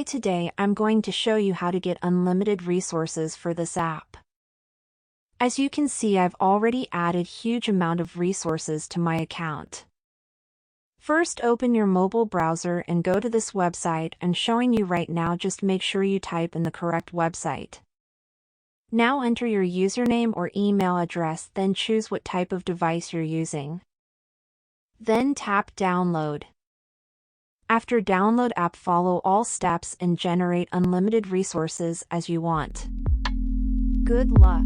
Today I'm going to show you how to get unlimited resources for this app. As you can see, I've already added huge amount of resources to my account. First, open your mobile browser and go to this website and showing you right now. Just make sure you type in the correct website. Now enter your username or email address, then choose what type of device you're using. Then tap download. After download app, follow all steps and generate unlimited resources as you want. Good luck!